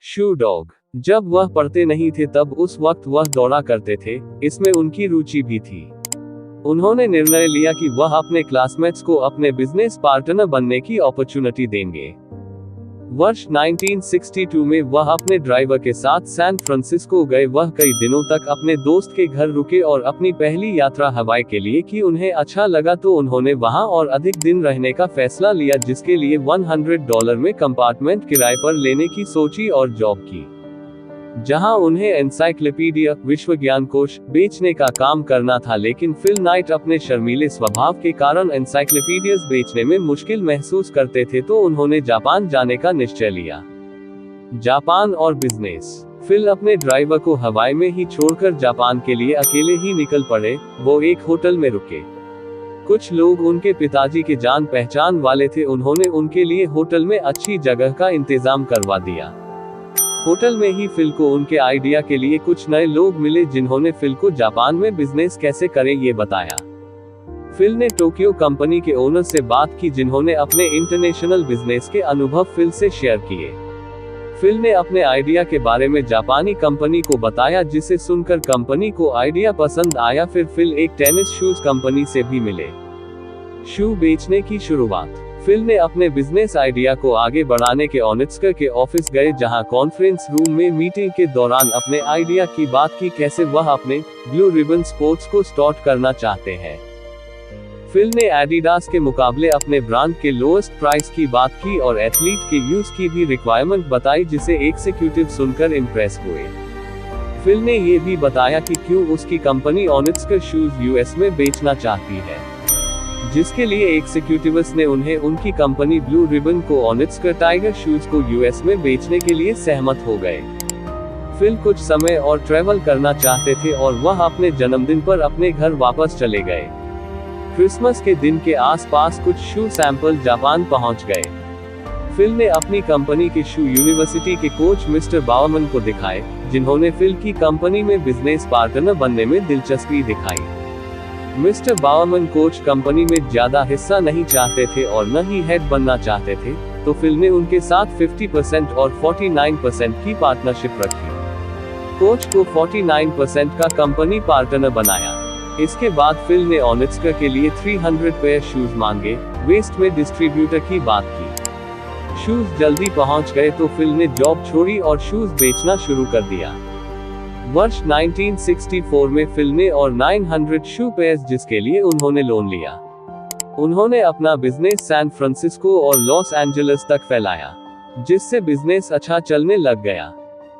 शू dog. जब वह पढ़ते नहीं थे तब उस वक्त वह दौड़ा करते थे, इसमें उनकी रुचि भी थी। उन्होंने निर्णय लिया कि वह अपने क्लासमेट्स को अपने बिजनेस पार्टनर बनने की अपॉर्चुनिटी देंगे। वर्ष 1962 में वह अपने ड्राइवर के साथ सैन फ्रांसिस्को गए। वह कई दिनों तक अपने दोस्त के घर रुके और अपनी पहली यात्रा हवाई के लिए की। उन्हें अच्छा लगा तो उन्होंने वहां और अधिक दिन रहने का फैसला लिया, जिसके लिए $100 में कंपार्टमेंट किराए पर लेने की सोची और जॉब की, जहां उन्हें एनसाइक्लोपीडिया विश्व ज्ञान कोश बेचने का काम करना था। लेकिन फिल नाइट अपने शर्मीले स्वभाव के कारण एनसाइक्लोपीडियाज बेचने में मुश्किल महसूस करते थे, तो उन्होंने जापान जाने का निश्चय लिया। जापान और बिजनेस। फिल अपने ड्राइवर को हवाई में ही छोड़कर जापान के लिए अकेले ही निकल पड़े। वो एक होटल में रुके। कुछ लोग उनके पिताजी के जान पहचान वाले थे, उन्होंने उनके लिए होटल में अच्छी जगह का इंतजाम करवा दिया। होटल में ही फिल को उनके आइडिया के लिए कुछ नए लोग मिले, जिन्होंने फिल को जापान में बिजनेस कैसे करें ये बताया। फिल ने टोक्यो कंपनी के ओनर से बात की, जिन्होंने अपने इंटरनेशनल बिजनेस के अनुभव फिल से शेयर किए। फिल ने अपने आइडिया के बारे में जापानी कंपनी को बताया, जिसे सुनकर कंपनी को आइडिया पसंद आया। फिर फिल एक टेनिस शूज कंपनी से भी मिले। शू बेचने की शुरुआत। फिल ने अपने बिजनेस आइडिया को आगे बढ़ाने के ओनित्स्का के ऑफिस गए, जहां कॉन्फ्रेंस रूम में मीटिंग के दौरान अपने आइडिया की बात की, कैसे वह अपने ब्लू रिबन स्पोर्ट्स को स्टार्ट करना चाहते हैं। फिल ने एडिडास के मुकाबले अपने ब्रांड के लोएस्ट प्राइस की बात की और एथलीट के यूज की भी रिक्वायरमेंट बताई, जिसे एग्जीक्यूटिव सुनकर इम्प्रेस हुए। फिल ने ये भी बताया कि क्यों उसकी कंपनी ओनित्स्का शूज यूएस में बेचना चाहती है, जिसके लिए एग्जीक्यूटिव्स ने उन्हें उनकी कंपनी ब्लू रिबन को ओनित्स्का टाइगर शूज को यूएस में बेचने के लिए सहमत हो गए। फिल कुछ समय और ट्रैवल करना चाहते थे और वह अपने जन्मदिन पर अपने घर वापस चले गए। क्रिसमस के दिन के आसपास कुछ शू सैंपल जापान पहुंच गए। फिल ने अपनी कंपनी के शू यूनिवर्सिटी के कोच मिस्टर बावमन को दिखाए, जिन्होंने फिल की कंपनी में बिजनेस पार्टनर बनने में दिलचस्पी दिखाई। मिस्टर बावमन कोच कंपनी में ज्यादा हिस्सा नहीं चाहते थे और न ही हेड बनना चाहते थे, तो फिल ने उनके साथ 50% और 49% की पार्टनरशिप रखी। कोच को 49% का कंपनी पार्टनर बनाया। इसके बाद फिल ने ओनित्स्का के लिए 300 पेयर शूज मांगे। वेस्ट में डिस्ट्रीब्यूटर की बात की। शूज जल्दी पहुंच गए तो फिल ने जॉब छोड़ी और शूज बेचना शुरू कर दिया। वर्ष 1964 में फिल ने और 900 शू पेयर्स, जिसके लिए उन्होंने लोन लिया। उन्होंने अपना बिजनेस सैन फ्रांसिस्को और लॉस एंजलिस तक फैलाया, जिससे बिजनेस अच्छा चलने लग गया।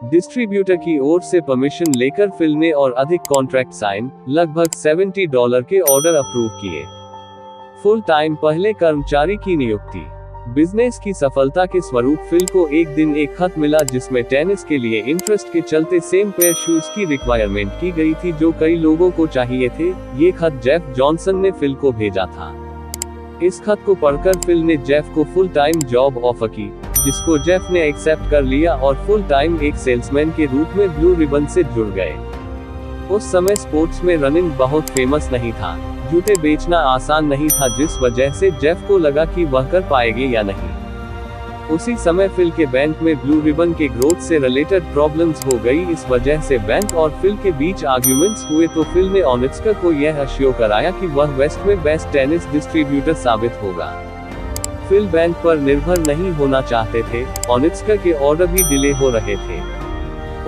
डिस्ट्रीब्यूटर की ओर से परमिशन लेकर फिल ने और अधिक कॉन्ट्रैक्ट साइन, लगभग $70 के ऑर्डर अप्रूव किए। फुल टाइम पहले कर्मचारी की नियुक्ति। बिजनेस की सफलता के स्वरूप फिल को एक दिन एक खत मिला, जिसमें टेनिस के लिए इंटरेस्ट के चलते सेम पेयर शूज की रिक्वायरमेंट की गई थी, जो कई लोगों को चाहिए थे। ये खत जेफ जॉनसन ने फिल को भेजा था। इस खत को पढ़कर फिल ने जेफ को फुल टाइम जॉब ऑफर की, जिसको जेफ ने एक्सेप्ट कर लिया और फुल टाइम एक सेल्समैन के रूप में ब्लू रिबन से जुड़ गए। उस समय स्पोर्ट्स में रनिंग बहुत फेमस नहीं था, जूते बेचना आसान नहीं था, जिस वजह से जेफ को लगा कि वह कर पाएंगे या नहीं। उसी समय फिल के बैंक में ब्लू रिबन के ग्रोथ से रिलेटेड प्रॉब्लम्स हो गई। इस वजह से बैंक और फिल के बीच आर्ग्यूमेंट्स हुए, तो फिल ने ओनित्स्का को यह अश्योर कराया कि वह वेस्ट में बेस्ट टेनिस डिस्ट्रीब्यूटर साबित होगा। फिल बैंक पर निर्भर नहीं होना चाहते थे। ओनित्स्का के ऑर्डर भी डिले हो रहे थे,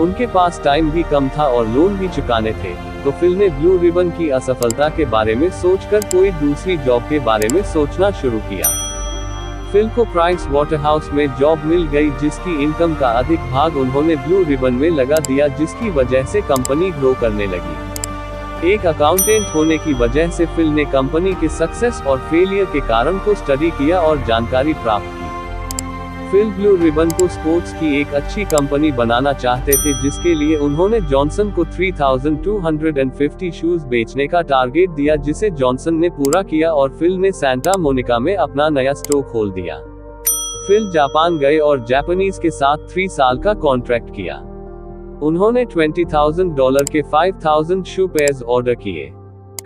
उनके पास टाइम भी कम था और लोन भी चुकाने थे, तो फिल ने ब्लू रिबन की असफलता के बारे में सोचकर कोई दूसरी जॉब के बारे में सोचना शुरू किया। फिल को प्राइस वाटरहाउस में जॉब मिल गई, जिसकी इनकम का अधिक भाग उन्होंने ब्लू रिबन में लगा दिया, जिसकी वजह से कंपनी ग्रो करने लगी। एक अकाउंटेंट होने की वजह से फिल ने कंपनी के सक्सेस और फेलियर के कारण को स्टडी किया और जानकारी प्राप्त की। फिल ब्लू रिबन को स्पोर्ट्स की एक अच्छी कंपनी बनाना चाहते थे, जिसके लिए उन्होंने जॉनसन को 3250 शूज बेचने का टारगेट दिया, जिसे जॉनसन ने पूरा किया और फिल ने सैंटा मोनिका में अपना नया स्टोर खोल दिया। फिल जापान गए और जापानीज के साथ 3 साल का कॉन्ट्रैक्ट किया। उन्होंने $20,000 के 5000 शू पेयर्स ऑर्डर किए।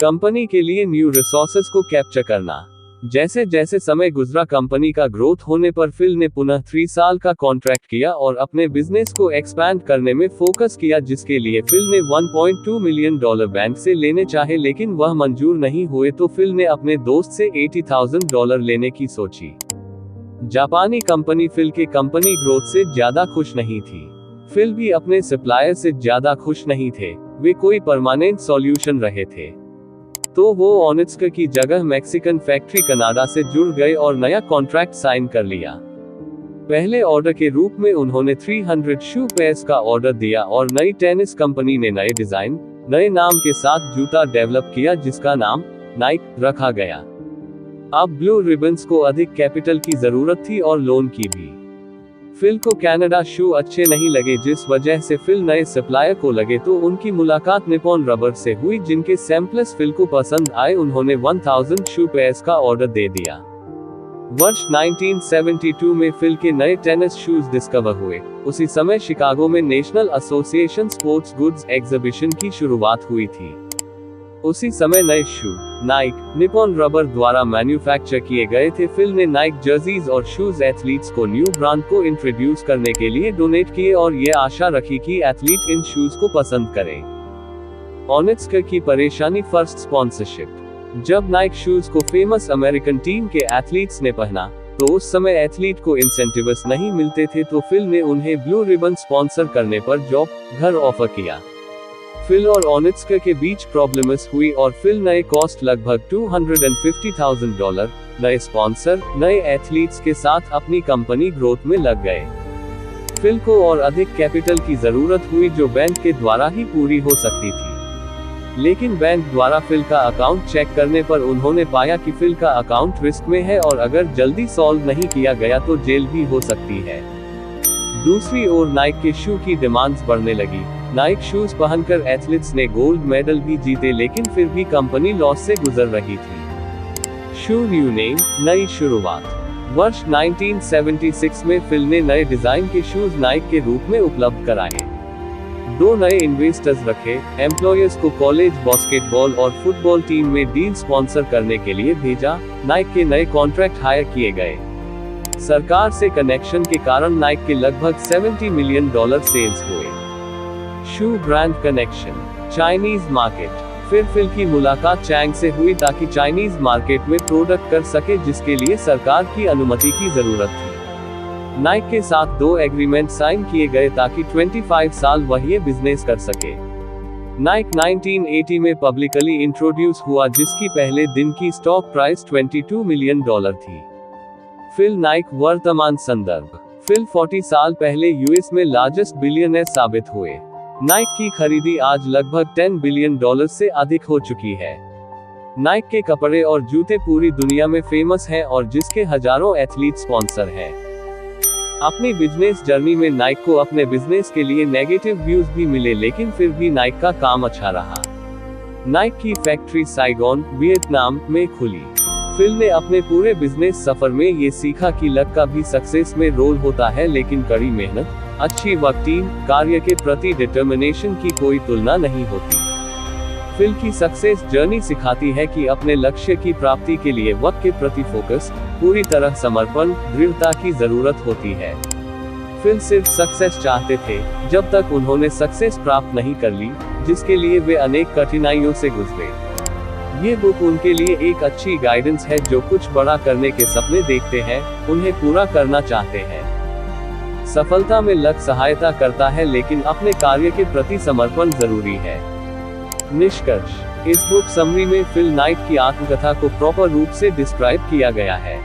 कंपनी के लिए न्यू रिसोर्सेज को कैप्चर करना। जैसे जैसे समय गुजरा कंपनी का ग्रोथ होने पर फिल ने पुनः 3 साल का कॉन्ट्रैक्ट किया और अपने बिजनेस को एक्सपैंड करने में फोकस किया, जिसके लिए फिल ने $1.2 मिलियन बैंक से लेने चाहे, लेकिन वह मंजूर नहीं हुए तो फिल ने अपने दोस्त से $80,000 लेने की सोची। जापानी कंपनी फिल के कंपनी ग्रोथ से ज्यादा खुश नहीं थी। फिल भी अपने सप्लायर से ज्यादा खुश नहीं थे, वे कोई परमानेंट सॉल्यूशन रहे थे। तो वो ऑनिट्स्क की जगह मैक्सिकन फैक्ट्री कनाडा से जुड़ गए और नया कॉन्ट्रैक्ट साइन कर लिया। पहले ऑर्डर के रूप में उन्होंने 300 शू पेयर्स का ऑर्डर दिया और नई टेनिस कंपनी ने नए डिजाइन, नए नाम के साथ जूता डेवलप किया, जिसका नाम नाइक रखा गया। अब ब्लू रिबन्स को अधिक कैपिटल की जरूरत थी और लोन की भी। फिल को कनाडा शू अच्छे नहीं लगे, जिस वजह से फिल नए सप्लायर को लगे तो उनकी मुलाकात निपॉन रबर से हुई, जिनके सैंपल्स फिल को पसंद आए। उन्होंने 1000 शू पेयर्स का ऑर्डर दे दिया। वर्ष 1972 में फिल के नए टेनिस शूज डिस्कवर हुए। उसी समय शिकागो में national association sports goods exhibition की शुरुआत हुई थी। उसी समय नए शू नाइक निपॉन रबर द्वारा मैन्युफैक्चर किए गए थे। फिल ने नाइक जर्सीज और शूज एथलीट्स को न्यू ब्रांड को इंट्रोड्यूस करने के लिए डोनेट किए और ये आशा रखी कि एथलीट इन शूज को पसंद करें। ऑनिट्स्क की परेशानी फर्स्ट स्पॉन्सरशिप। जब नाइक शूज को फेमस अमेरिकन टीम के एथलीट्स ने पहना तो उस समय एथलीट को इंसेंटिव्स नहीं मिलते थे, तो फिल ने उन्हें ब्लू रिबन स्पॉन्सर करने पर जॉब, घर ऑफर किया। फिल और ऑनिट्स्क के बीच प्रॉब्लम्स हुई और फिल नए कॉस्ट लगभग $250,000, नए स्पॉन्सर, नए एथलीट्स के साथ अपनी कंपनी ग्रोथ में लग गए। फिल को और अधिक कैपिटल की जरूरत हुई, जो बैंक के द्वारा ही पूरी हो सकती थी। लेकिन बैंक द्वारा फिल का अकाउंट चेक करने पर उन्होंने पाया कि फिल का अकाउंट रिस्क में है और अगर जल्दी सॉल्व नहीं किया गया तो जेल भी हो सकती है। दूसरी ओर नाइक के शू की डिमांड्स बढ़ने लगी। नाइक शूज पहनकर एथलीट्स ने गोल्ड मेडल भी जीते, लेकिन फिर भी कंपनी लॉस से गुजर रही थी। शू न्यू नेम, नई शुरुआत। वर्ष 1976 में फिल ने नए डिजाइन के शूज नाइक के रूप में उपलब्ध कराए। 2 नए इन्वेस्टर्स रखे, एम्प्लॉयर्स को कॉलेज बास्केटबॉल और फुटबॉल टीम में डील स्पॉन्सर करने के लिए भेजा। नाइक के नए कॉन्ट्रैक्ट हायर किए गए। सरकार से कनेक्शन के कारण नाइक के लगभग $70 मिलियन सेल्स हुए। शू ब्रांड कनेक्शन, चाइनीज मार्केट। फिर फिल की मुलाकात चैंग से हुई ताकि चाइनीज मार्केट में प्रोडक्ट कर सके, जिसके लिए सरकार की अनुमति की जरूरत थी। नाइक के साथ 2 एग्रीमेंट साइन किए गए ताकि 25 साल वह ये बिजनेस कर सके। नाइक 1980 में पब्लिकली इंट्रोड्यूस हुआ, जिसकी पहले दिन की स्टॉक प्राइस $22 मिलियन थी। फिल नाइक वर्तमान संदर्भ। फिल 40 साल पहले यूएस में लार्जेस्ट बिलियनर साबित हुए। नाइक की खरीदी आज लगभग $10 बिलियन से अधिक हो चुकी है। नाइक के कपड़े और जूते पूरी दुनिया में फेमस हैं और जिसके हजारों एथलीट स्पॉन्सर हैं। अपनी बिजनेस जर्नी में नाइक को अपने बिजनेस के लिए नेगेटिव व्यूज भी मिले, लेकिन फिर भी नाइक का काम अच्छा रहा। नाइक की फैक्ट्री साइगोन, वियतनाम में खुली। फिल ने अपने पूरे बिजनेस सफर में ये सीखा कि लक का भी सक्सेस में रोल होता है, लेकिन कड़ी मेहनत, अच्छी वर्क टीम, कार्य के प्रति डिटर्मिनेशन की कोई तुलना नहीं होती। फिल की सक्सेस जर्नी सिखाती है कि अपने लक्ष्य की प्राप्ति के लिए वक्त के प्रति फोकस, पूरी तरह समर्पण, दृढ़ता की जरूरत होती है। फिल सिर्फ सक्सेस चाहते थे जब तक उन्होंने सक्सेस प्राप्त नहीं कर ली, जिसके लिए वे अनेक कठिनाइयों से गुजरे। ये बुक उनके लिए एक अच्छी गाइडेंस है जो कुछ बड़ा करने के सपने देखते हैं, उन्हें पूरा करना चाहते हैं। सफलता में लक सहायता करता है, लेकिन अपने कार्य के प्रति समर्पण जरूरी है। निष्कर्ष, इस बुक समरी में फिल नाइट की आत्मकथा को प्रॉपर रूप से डिस्क्राइब किया गया है।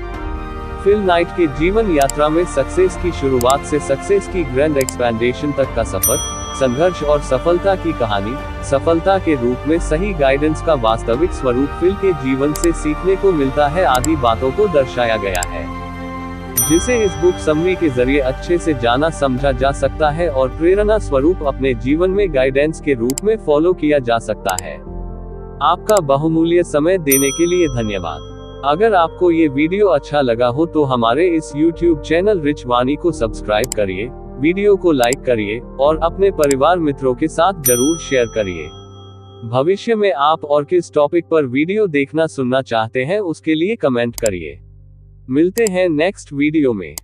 फिल नाइट के जीवन यात्रा में सक्सेस की शुरुआत से सक्सेस की ग्रैंड एक्सपेंडेशन तक का सफर, संघर्ष और सफलता की कहानी, सफलता के रूप में सही गाइडेंस का वास्तविक स्वरूप फिल के जीवन से सीखने को मिलता है आदि बातों को दर्शाया गया है, जिसे इस बुक समरी के जरिए अच्छे से जाना समझा जा सकता है और प्रेरणा स्वरूप अपने जीवन में गाइडेंस के रूप में फॉलो किया जा सकता है। आपका बहुमूल्य समय देने के लिए धन्यवाद। अगर आपको ये वीडियो अच्छा लगा हो तो हमारे इस YouTube चैनल रिच वाणी को सब्सक्राइब करिए, वीडियो को लाइक करिए और अपने परिवार मित्रों के साथ जरूर शेयर करिए। भविष्य में आप और किस टॉपिक पर वीडियो देखना सुनना चाहते हैं उसके लिए कमेंट करिए। मिलते हैं नेक्स्ट वीडियो में।